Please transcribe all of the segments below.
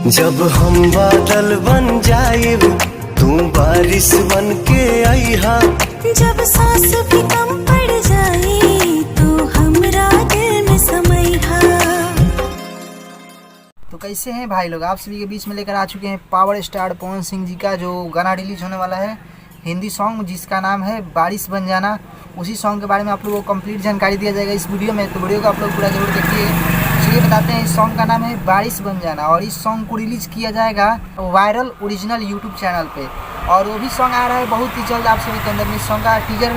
जब हम बादल बन जाए तू बारिश बन के आईहा। जब सांस भी कम पड़ जाए तो हमरा दिल में समईहा। तो कैसे हैं भाई लोग, आप सभी के बीच में लेकर आ चुके हैं पावर स्टार पवन सिंह जी का जो गाना रिलीज होने वाला है, हिंदी सॉन्ग जिसका नाम है बारिश बन जाना। उसी सॉन्ग के बारे में आप लोगों को कंप्लीट जानकारी दिया जाएगा इस वीडियो में, तो वीडियो को आप लोग पूरा जरूर देखिए। चलिए बताते हैं, इस सॉन्ग का नाम है बारिश बन जाना और इस सॉन्ग को रिलीज किया जाएगा वायरल ओरिजिनल यूट्यूब चैनल पे। और वो भी सॉन्ग आ रहा है बहुत ही जल्द आप सभी के अंदर में। इस सॉन्ग का टीजर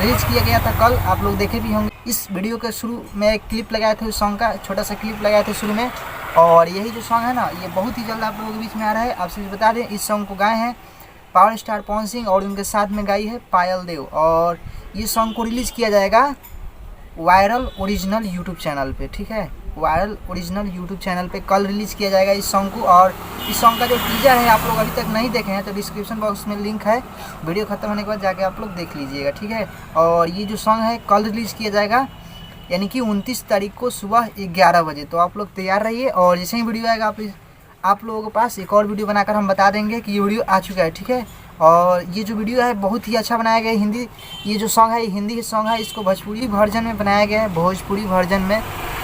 रिलीज किया गया था कल, आप लोग देखे भी होंगे। इस वीडियो के शुरू में एक क्लिप लगाए थे, उस सॉन्ग का छोटा सा क्लिप लगाए थे शुरू में। और यही जो सॉन्ग है ना, ये बहुत ही जल्द आप लोगों के बीच में आ रहा है। आप सभी बता दें, इस सॉन्ग को गाए हैं पावर स्टार पवन सिंह और उनके साथ में गाई है पायल देव। और ये सॉन्ग को रिलीज़ किया जाएगा वायरल ओरिजिनल यूट्यूब चैनल पे, ठीक है। वायरल ओरिजिनल यूट्यूब चैनल पे कल रिलीज़ किया जाएगा इस सॉन्ग को। और इस सॉन्ग का जो टीजर है आप लोग अभी तक नहीं देखे हैं तो डिस्क्रिप्शन बॉक्स में लिंक है, वीडियो खत्म होने के बाद जाके आप लोग देख लीजिएगा, ठीक है। और ये जो सॉन्ग है कल रिलीज़ किया जाएगा, यानी कि 29 तारीख को सुबह 11 बजे। तो आप लोग तैयार रहिए और जैसे ही वीडियो आएगा आप लोगों के पास एक और वीडियो बनाकर हम बता देंगे कि ये वीडियो आ चुका है, ठीक है। और ये जो वीडियो है बहुत ही अच्छा बनाया गया है। हिंदी ये जो सॉन्ग है ये हिंदी सॉन्ग है, इसको भोजपुरी वर्जन में बनाया गया है। भोजपुरी वर्जन में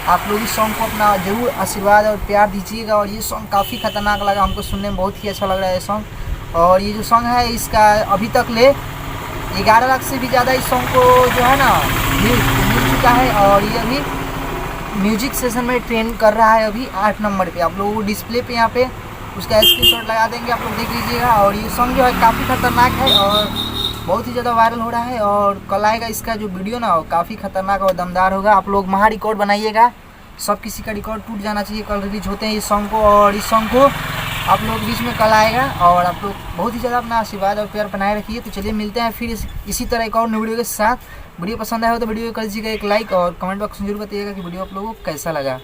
आप लोग इस सॉन्ग को अपना ज़रूर आशीर्वाद और प्यार दीजिएगा। और ये सॉन्ग काफ़ी खतरनाक लगा हमको सुनने में, बहुत ही अच्छा लग रहा है ये सॉन्ग। और ये जो सॉन्ग है इसका अभी तक ले 11 लाख से भी ज़्यादा इस सॉन्ग को जो है ना मिल चुका है। और ये अभी म्यूजिक सेशन में ट्रेंड कर रहा है अभी 8 नंबर पे। आप लोगों को डिस्प्ले पे यहाँ पे उसका स्क्रीनशॉट लगा देंगे, आप लोग देख लीजिएगा। और ये सॉन्ग जो है काफ़ी खतरनाक है और बहुत ही ज़्यादा वायरल हो रहा है। और कल आएगा इसका जो वीडियो ना, वो काफ़ी खतरनाक और दमदार होगा। आप लोग महा रिकॉर्ड बनाइएगा, सब किसी का रिकॉर्ड टूट जाना चाहिए कल रिलीज होते हैं इस सॉन्ग को। और इस सॉन्ग को आप लोग बीच में कल आएगा और आप लोग बहुत ही ज़्यादा अपना आशीर्वाद और प्यार बनाए रखिए। तो चलिए मिलते हैं फिर इसी तरह एक और नई वीडियो के साथ। वीडियो पसंद आया हो तो वीडियो को कर दीजिएगा एक लाइक और कमेंट बॉक्स में जरूर बताइएगा कि वीडियो आप लोगों को कैसा लगा।